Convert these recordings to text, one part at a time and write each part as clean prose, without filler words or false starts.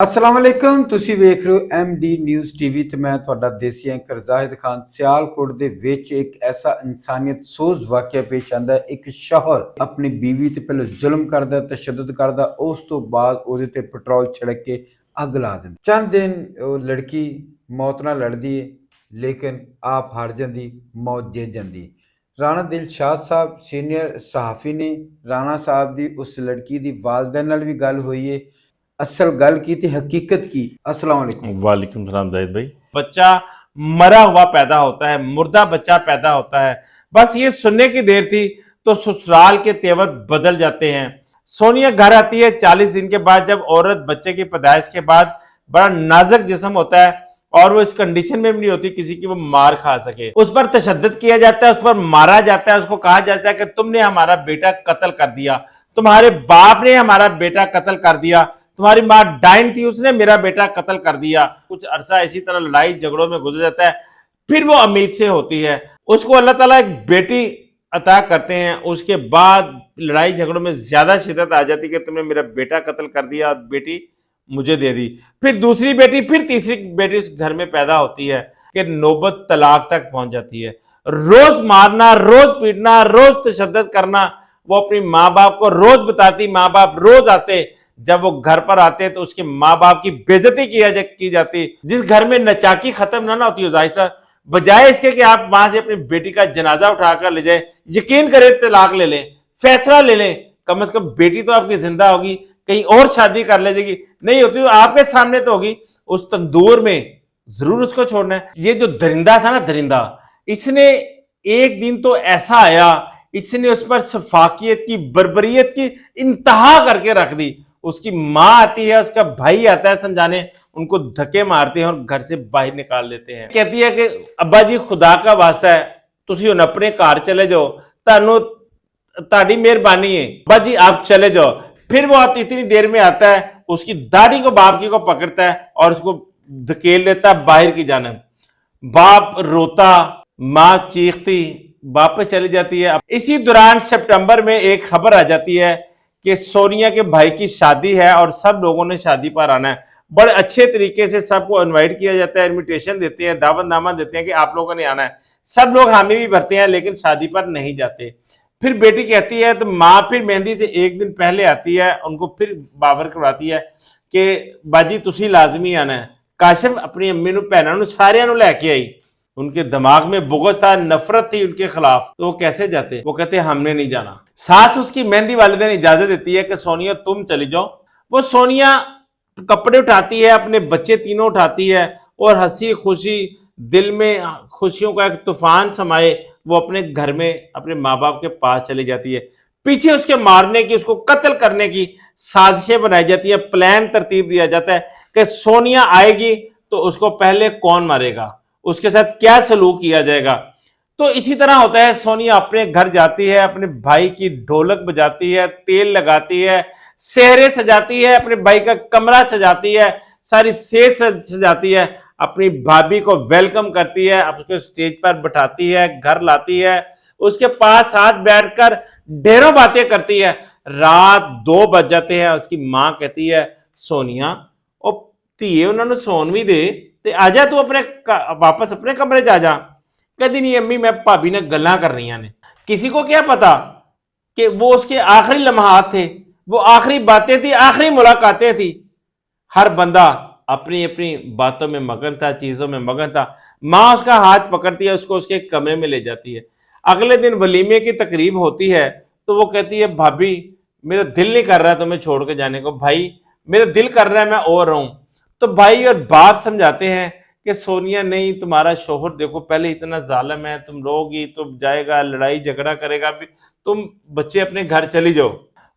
अस्सलाम वालेकुम ਤੁਸੀਂ ਵੇਖ ਰਹੇ ਹੋ MD ਨਿਊਜ਼ ਟੀਵੀ ਤੇ ਮੈਂ ਤੁਹਾਡਾ ਦੇਸੀ ਐਂਕਰ ਜ਼ਾਹਿਦ ਖਾਨ ਸਿਆਲਕੋਟ ਦੇ ਵਿੱਚ ਇੱਕ ਐਸਾ ਇਨਸਾਨੀਅਤ ਸੋਜ਼ ਵਾਕਿਆ ਪੇਸ਼ ਆਂਦਾ ਹੈ। ਇੱਕ ਸ਼ੌਹਰ ਆਪਣੀ ਬੀਵੀ ਤੇ ਪਹਿਲੇ ਜ਼ੁਲਮ ਕਰਦਾ ਤਸ਼ੱਦਦ ਕਰਦਾ ਉਸ ਤੋਂ ਬਾਅਦ ਉਹਦੇ ਤੇ ਪੈਟਰੋਲ ਛਿੜਕ ਕੇ ਅੱਗ ਲਾ ਦਿੰਦਾ। ਚੰਦ ਦਿਨ ਉਹ ਲੜਕੀ ਮੌਤ ਨਾਲ ਲੜਦੀ ਹੈ ਲੇਕਿਨ ਆਪ ਹਾਰ ਜਾਂਦੀ ਮੌਤ ਜਿੱਤ ਜਾਂਦੀ। ਰਾਣਾ ਦਿਲਸ਼ਾਦ ਸਾਹਿਬ ਸੀਨੀਅਰ ਸਹਾਫੀ ਨੇ ਰਾਣਾ ਸਾਹਿਬ ਦੀ उस लड़की ਦੀ वालदा ਨਾਲ ਵੀ ਗੱਲ ਹੋਈ है। असल गल की थी हकीकत की। अस्सलाम वालेकुम। वालेकुम सलाम जाहिद भाई। बच्चा मरा हुआ पैदा होता है, मुर्दा बच्चा पैदा होता है। बस ये सुनने की देर थी तो ससुराल के तेवर बदल जाते हैं। सोनिया घर आती है 40 दिन के बाद, जब औरत बच्चे की पैदाइश के बाद बड़ा नाजुक जिस्म होता है और वो इस कंडीशन में भी नहीं होती किसी की वो मार खा सके। उस पर तशद्दुद किया जाता है, उस पर मारा जाता है, उसको कहा जाता है कि तुमने हमारा बेटा कत्ल कर दिया, तुम्हारे बाप ने हमारा बेटा कत्ल कर दिया, तुम्हारी माँ डाइन थी उसने मेरा बेटा कत्ल कर दिया। कुछ अरसा इसी तरह लड़ाई झगड़ों में गुजर जाता है, फिर वो उम्मीद से होती है। उसको अल्लाह ताला एक बेटी अता करते हैं। उसके बाद लड़ाई झगड़ों में ज्यादा शिद्दत आ जाती है कि तुमने मेरा बेटा कत्ल कर दिया और बेटी मुझे दे दी। फिर दूसरी बेटी, फिर तीसरी बेटी उस घर में पैदा होती है कि नौबत तलाक तक पहुंच जाती है। रोज मारना, रोज पीटना, रोज तशद्दुद करना। वो अपनी माँ बाप को रोज बताती, माँ बाप रोज आते, जब वो घर पर आते तो उसके माँ बाप की बेइज्जती की जाती। जिस घर में नचाकी खत्म ना होती हो जाहिर सा, बजाय इसके कि आप वहां से अपनी बेटी का जनाजा उठाकर ले जाए, यकीन करें तलाक ले लें, फैसला ले लें, कम से कम बेटी तो आपकी जिंदा होगी, कहीं और शादी कर ले जाएगी, नहीं होती तो आपके सामने तो होगी। उस तंदूर में जरूर उसको छोड़ना है। ये जो दरिंदा था ना, दरिंदा, इसने एक दिन तो ऐसा आया, इसने उस पर सफाकियत की, बर्बरियत की इंतहा करके रख दी। उसकी माँ आती है, उसका भाई आता है समझाने, उनको धक्के मारते हैं और घर से बाहर निकाल देते हैं। कहती है कि अब्बा जी खुदा का वास्ता है, तुसी हुण अपने घर चले जाओ, तानू ताड़ी मेहरबानी है, अब्बा जी आप चले जाओ। फिर वो इतनी देर में आता है, उसकी दाढ़ी को बाप की को पकड़ता है और उसको धकेल लेता है बाहर की जानब। बाप रोता, माँ चीखती, वापस चली जाती है। इसी दौरान सितंबर में एक खबर आ जाती है कि सोनिया के भाई की शादी है और सब लोगों ने शादी पर आना है। बड़े अच्छे तरीके से सबको इनवाइट किया जाता है, इनविटेशन देते हैं, दावतनामा देते हैं कि आप लोगों ने आना है। सब लोग हामी भी भरते हैं लेकिन शादी पर नहीं जाते। फिर बेटी कहती है तो माँ फिर मेहंदी से एक दिन पहले आती है, उनको फिर बाबर करवाती है कि बाजी तुसी लाजमी आना है। काशिफ अपनी अम्मी नूं भैनां नूं सारियां नूं लैके आई। उनके दिमाग में बुग़्ज़ था, नफरत थी उनके खिलाफ, तो वो कैसे जाते? वो कहते हमने नहीं जाना। साथ उसकी मेहंदी वाले ने इजाजत देती है कि सोनिया तुम चली जाओ। वो सोनिया कपड़े उठाती है, अपने बच्चे तीनों उठाती है और हंसी खुशी, दिल में खुशियों का एक तूफान समाये, वो अपने घर में अपने माँ बाप के पास चली जाती है। पीछे उसके मारने की, उसको कत्ल करने की साजिशें बनाई जाती है, प्लान तरतीब दिया जाता है कि सोनिया आएगी तो उसको पहले कौन मारेगा, उसके साथ क्या सलूक किया जाएगा। तो इसी तरह होता है, सोनिया अपने घर जाती है, अपने भाई की ढोलक बजाती है, तेल लगाती है, सेहरे सजाती है, अपने भाई का कमरा सजाती है, सारी सेज सजाती है, अपनी भाभी को वेलकम करती है, उसको स्टेज पर बैठाती है, घर लाती है, उसके पास साथ बैठकर ढेरों बातें करती है। रात 2 बज जाते हैं। उसकी माँ कहती है सोनिया ओ धीए उन्होंने सोन भी दे ते आजा तू अपने वापस अपने कमरे च आ जा। कहती नहीं अम्मी मैं भाभी ने गल्लां कर रही ने। किसी को क्या पता कि वो उसके आखिरी लम्हात थे, वो आखिरी बातें थी, आखिरी मुलाकातें थी। हर बंदा अपनी अपनी बातों में मगन था, चीजों में मगन था। माँ उसका हाथ पकड़ती है, उसको उसके कमरे में ले जाती है। अगले दिन वलीमे की तकरीब होती है तो वो कहती है भाभी मेरा दिल नहीं कर रहा है तुम्हें छोड़ के जाने को, भाई मेरा दिल कर रहा है मैं और रहूं। तो भाई और बाप समझाते हैं कि सोनिया नहीं, तुम्हारा शोहर देखो पहले इतना जालिम है, तुम रहोगी तो जाएगा, लड़ाई झगड़ा करेगा, भी तुम बच्चे अपने घर चली जाओ।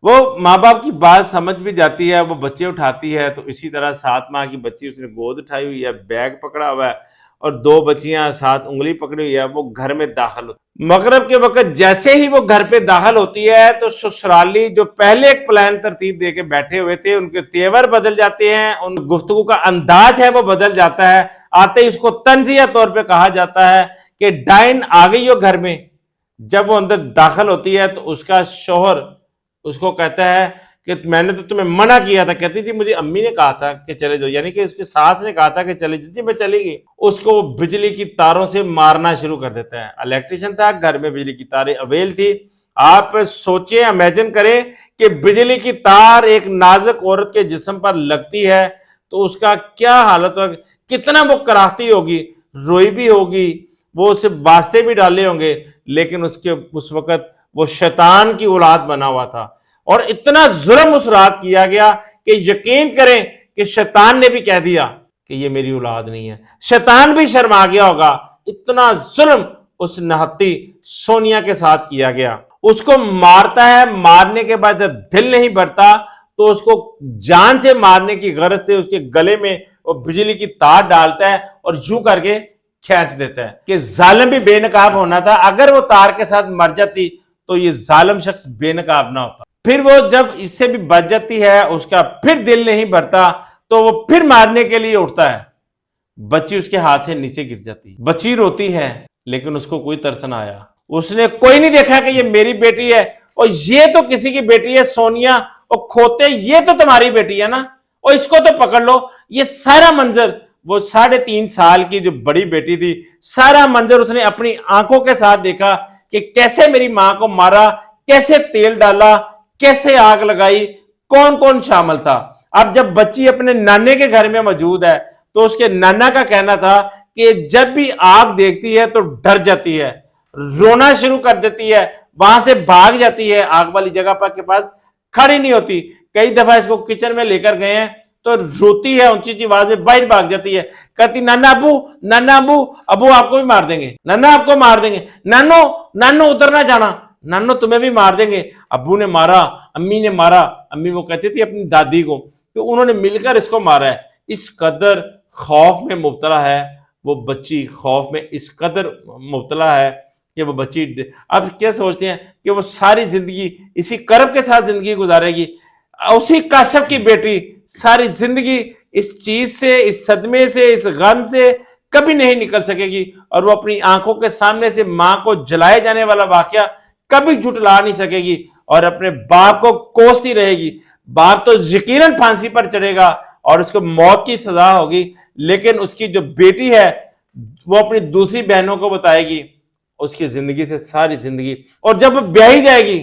वो माँ बाप की बात समझ भी जाती है, वो बच्चे उठाती है। तो इसी तरह 7 माह की बच्ची उसने गोद उठाई हुई है, बैग पकड़ा हुआ है और 2 बच्चियां साथ उंगली पकड़ी हुई है। वो घर में दाखिल होती, मगरिब के वक्त जैसे ही वो घर पे दाखिल होती है तो ससुराली जो पहले एक प्लान तरतीब दे के बैठे हुए थे, उनके तेवर बदल जाते हैं, उन गुफ्तगू का अंदाज है वो बदल जाता है। आते ही उसको तंजिया तौर पे कहा जाता है कि डाइन आ गई हो घर में। जब वो अंदर दाखिल होती है तो उसका शौहर उसको कहता है कि मैंने तो तुम्हें मना किया था। कहती थी मुझे अम्मी ने कहा था कि चले जाओ, यानी कि उसकी सास ने कहा था कि चले जाओ। जी मैं चली गई। उसको वो बिजली की तारों से मारना शुरू कर देता है। इलेक्ट्रिशियन था, घर में बिजली की तारें अवेल थी। आप सोचिए, इमेजिन करें कि बिजली की तार एक नाजुक औरत के जिस्म पर लगती है तो उसका क्या हालत होगी, कितना वो कराहती होगी, रोई भी होगी, वो उसे वास्ते भी डाले होंगे। लेकिन उसके उस वक्त वो शैतान की औलाद बना हुआ था और इतना जुल्म उस रात किया गया कि यकीन करें कि शैतान ने भी कह दिया कि ये मेरी औलाद नहीं है। शैतान भी शर्मा गया होगा, इतना जुल्म उस नहत्ती सोनिया के साथ किया गया। उसको मारता है, मारने के बाद जब दिल नहीं भरता तो उसको जान से मारने की गरज से उसके गले में वो बिजली की तार डालता है और यूं करके खींच देता है कि जालिम भी बेनकाब होना था। अगर वो तार के साथ मर जाती तो ये जालिम शख्स बेनकाब ना होता। फिर वो जब इससे भी बच जाती है, उसका फिर दिल नहीं भरता तो वो फिर मारने के लिए उठता है। बच्ची उसके हाथ से नीचे गिर जाती, बच्ची रोती है, लेकिन उसको कोई तरस ना आया। उसने कोई नहीं देखा कि ये मेरी बेटी है और ये तो किसी की बेटी है सोनिया, और खोते ये तो तुम्हारी बेटी है ना, और इसको तो पकड़ लो। ये सारा मंजर, वो 3.5 साल की जो बड़ी बेटी थी, सारा मंजर उसने अपनी आंखों के साथ देखा कि कैसे मेरी मां को मारा, कैसे तेल डाला, कैसे आग लगाई, कौन कौन शामिल था। अब जब बच्ची अपने नाने के घर में मौजूद है तो उसके नाना का कहना था कि जब भी आग देखती है तो डर जाती है, रोना शुरू कर देती है, वहां से भाग जाती है, आग वाली जगह पर के पास खड़ी नहीं होती। कई दफा इसको किचन में लेकर गए हैं तो रोती है, ऊंची ऊंची आवाज में बाहर भाग जाती है, कहती नाना अबू, नाना अबू, अबू आपको भी मार देंगे, नाना आपको मार देंगे, नानो नानो उधर ना जाना, नानो तुम्हें भी मार देंगे। अबू ने मारा, अम्मी ने मारा। अम्मी वो कहती थी अपनी दादी को कि उन्होंने मिलकर इसको मारा है। इस कदर खौफ में मुब्तला है वो बच्ची, खौफ में इस कदर मुब्तला है कि वो बच्ची अब क्या सोचते हैं कि वो सारी जिंदगी इसी करब के साथ जिंदगी गुजारेगी। उसी काशफ की बेटी सारी जिंदगी इस चीज से, इस सदमे से, इस गम से कभी नहीं निकल सकेगी और वो अपनी आंखों के सामने से मां को जलाए जाने वाला वाकया कभी झुटला नहीं सकेगी और अपने बाप को कोसती रहेगी। बाप तो यकीनन फांसी पर चढ़ेगा और उसको मौत की सजा होगी, लेकिन उसकी जो बेटी है वो अपनी दूसरी बहनों को बताएगी उसकी जिंदगी से सारी जिंदगी। और जब ब्याही जाएगी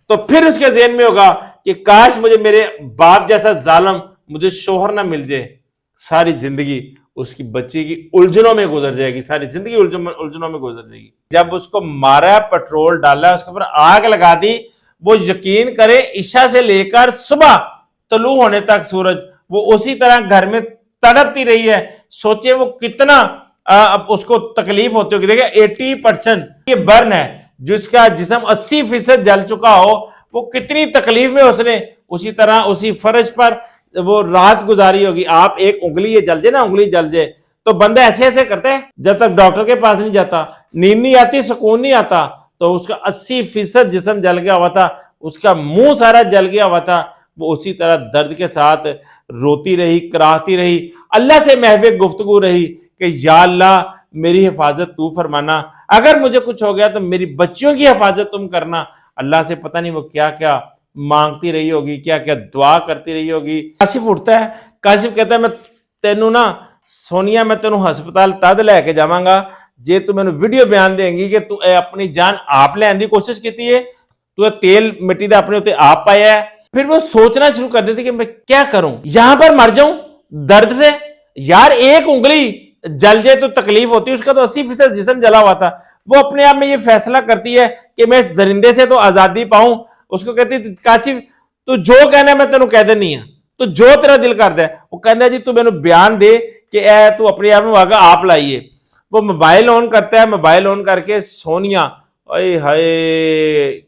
तो फिर उसके ज़हन में होगा कि काश मुझे मेरे बाप जैसा जालिम मुझे शोहर ना मिल जाए। सारी जिंदगी उसकी बच्ची की उलझनों में गुजर जाएगी, सारी जिंदगी उलझनों में गुजर जाएगी। जब उसको मारा, पेट्रोल डाला, उसके ऊपर आग लगा दी, वो यकीन करे ईशा से लेकर सुबह तलू होने तक सूरज वो उसी तरह घर में तड़पती रही है। सोचे वो कितना अब उसको तकलीफ होती होगी। देखिए 80% ये बर्न है, जिसका जिस्म 80% जल चुका हो, वो कितनी तकलीफ में उसने उसी तरह उसी फर्श पर वो रात गुजारी होगी। आप एक उंगली ये जल जाए ना, उंगली जल जाए तो बंदा ऐसे ऐसे करता है जब तक डॉक्टर के पास नहीं जाता, नींद नहीं आती, सुकून नहीं आता। तो उसका 80% जिस्म जल गया हुआ था, उसका मुंह सारा जल गया हुआ था। वो उसी तरह दर्द के साथ रोती रही, कराहती रही, अल्लाह से महवे गुफ्तगू रही कि या अल्लाह मेरी हिफाजत तू फरमाना, अगर मुझे कुछ हो गया तो मेरी बच्चियों की हिफाजत तुम करना। अल्लाह से पता नहीं वो क्या क्या मांगती रही होगी, क्या क्या दुआ करती रही होगी। काशिफ उठता है, काशिफ कहता है मैं तेनू ना सोनिया, मैं तेनू हस्पताल तद लैके जावांगा जे तू मैनू वीडियो बयान देंगी कि तू अपनी जान आप लैन दी कोशिश की है, तू तेल मिट्टी का अपने उत्ते आप पाया है। फिर वो सोचना शुरू कर देती कि मैं क्या करूं, यहां पर मर जाऊं दर्द से। यार एक उंगली जल जाए तो तकलीफ होती है, उसका तो 80% जिस्म जला हुआ था। वो अपने आप में ये फैसला करती है कि मैं इस दरिंदे से तो आजादी पाऊं। उसको कहती काशिफ तू जो कहना मैं तेन कह देनी है, तो जो तेरा दिल कर दे। वो कहता जी तू मैनू बयान दे कि तू अपने आप में आगे आप लाइए। वो मोबाइल ऑन करता है, मोबाइल ऑन करके सोनिया, ओए हाय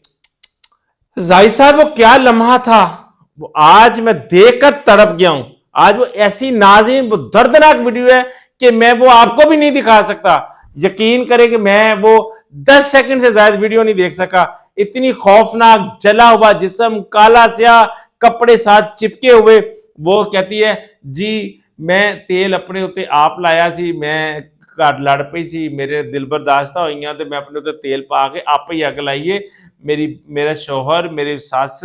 जाहिद साहब वो क्या लम्हा था, वो आज मैं देखकर तड़प गया हूं। आज वो ऐसी नाज़रीन वो दर्दनाक वीडियो है कि मैं वो आपको भी नहीं दिखा सकता। यकीन करें कि मैं वो 10 सेकंड से ज्यादा वीडियो नहीं देख सका। इतनी खौफनाक जला हुआ जिस्म, काला स्याह कपड़े साथ चिपके हुए। वो कहती है जी मैं तेल अपने उत्ते आप लाया सी, मैं घर लड़ पई सी, मेरे दिल बर्दाश्त होइयां ते मैं अपने उत्ते तेल पा के आप ही अग लाइए। मेरा शौहर, मेरी सस,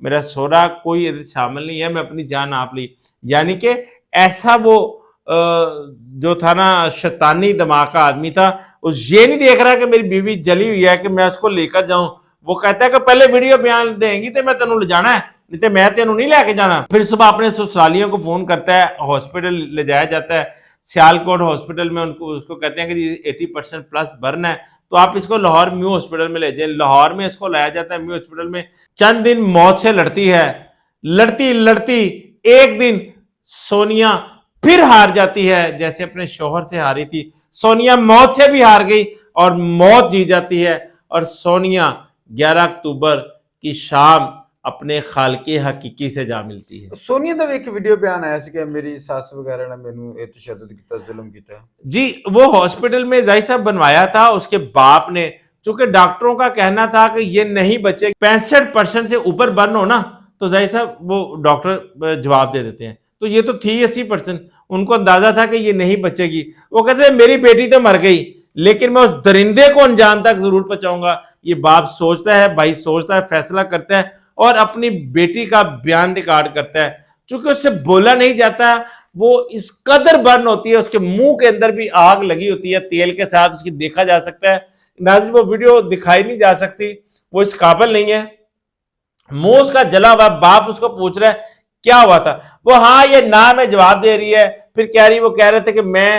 मेरा सोरा कोई इसमें शामिल नहीं है, मैं अपनी जान आप ली। यानी कि ऐसा वो जो था ना शैतानी दिमाग का आदमी था, उस ये नहीं देख रहा कि मेरी बीवी जली हुई है कि मैं उसको लेकर जाऊं। वो कहता है कि पहले वीडियो बयान देंगी तो मैं तेनों ले जाना है, नहीं तो मैं तेनों नहीं लेके जाना। फिर सुबह अपने ससुरालियों को फोन करता है, हॉस्पिटल ले जाया जाता है। सियालकोट हॉस्पिटल में उनको उसको कहते हैं कि 80% प्लस बर्न है, तो आप इसको लाहौर म्यू हॉस्पिटल में ले जाए। लाहौर में इसको लाया जाता है म्यू हॉस्पिटल में। चंद दिन मौत से लड़ती है, लड़ती लड़ती एक दिन सोनिया फिर हार जाती है, जैसे अपने शोहर से हारी थी। सोनिया मौत से भी हार गई और मौत जीत जाती है, और सोनिया 11 अक्टूबर की शाम अपने खालके हकीकी से जा मिलती है। सोनिया ਦਾ ਇੱਕ ਵੀਡੀਓ ਬਿਆਨ ਆਇਆ ਸੀ ਕਿ ਮੇਰੀ ਸੱਸ ਵਗੈरह ਨੇ ਮੈਨੂੰ ਇਹ ਤਸ਼ੱਦਦ ਕੀਤਾ, ਜ਼ੁਲਮ ਕੀਤਾ। जी, वो हॉस्पिटल में जाहिर साहब बनवाया था उसके बाप ने, चूंकि डॉक्टरों का कहना था कि ये नहीं बचे। 65% से ऊपर बर्न हो ना तो जाहिर साहब वो डॉक्टर जवाब दे देते हैं, तो ये तो थी 80%। उनको अंदाजा था कि ये नहीं बचेगी। वो कहते हैं मेरी बेटी तो मर गई, लेकिन मैं उस दरिंदे को अंजाम तक जरूर पहुंचाऊंगा। ये बाप सोचता है, भाई सोचता है, फैसला करता है और अपनी बेटी का बयान रिकॉर्ड करता है। चूंकि उससे बोला नहीं जाता, वो इस कदर बर्न होती है, उसके मुंह के अंदर भी आग लगी होती है तेल के साथ, उसकी देखा जा सकता है। नाज़रीन, वो वीडियो दिखाई नहीं जा सकती, वो इस काबिल नहीं है। मुंह उसका जला हुआ, बाप उसको पूछ रहा है क्या हुआ था, वो हाँ ये ना में जवाब दे रही है। फिर वो कह रहे थे कि मैं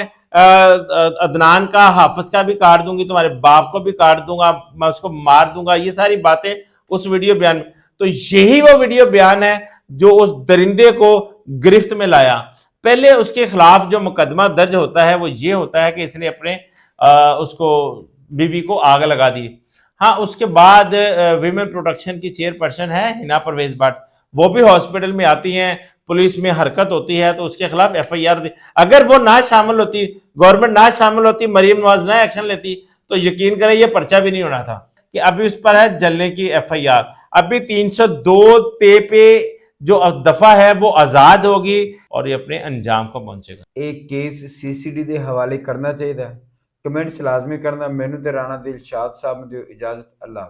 अदनान का, हाफिज का भी काट दूंगी, तुम्हारे बाप को भी काट दूंगा, मैं उसको मार दूंगा। ये सारी बातें उस वीडियो बयान में। तो यही वो वीडियो बयान है जो उस दरिंदे को गिरफ्त में लाया। पहले उसके खिलाफ जो मुकदमा दर्ज होता है वो ये होता है कि इसने अपने उसको बीवी को आग लगा दी। हाँ, उसके बाद विमेन प्रोटेक्शन की चेयरपर्सन है हिना परवेज भट्ट, वो भी हॉस्पिटल में आती हैं, पुलिस में हरकत होती है तो उसके खिलाफ FIR दी। अगर वो ना शामिल होती, गवर्नमेंट ना शामिल होती, मरीम नवाज ना एक्शन लेती, तो यकीन करें ये पर्चा भी नहीं होना था। कि अभी उस पर है जलने की FIR। अभी 302 पे जो दफा है वो आजाद होगी और ये अपने अंजाम को पहुंचेगा। एक केस CCD ਦੇ ਹਵਾਲੇ ਕਰਨਾ ਚਾਹੀਦਾ। ਕਮੈਂਟਸ ਲਾਜ਼ਮੀ ਕਰਨਾ। ਮੈਨੂੰ ਤੇ ਰਾਣਾ ਦਿਲਸ਼ਾਦ ਸਾਹਿਬ ਨੂੰ ਦਿਓ ਇਜਾਜ਼ਤ। ਅੱਲਾਹ।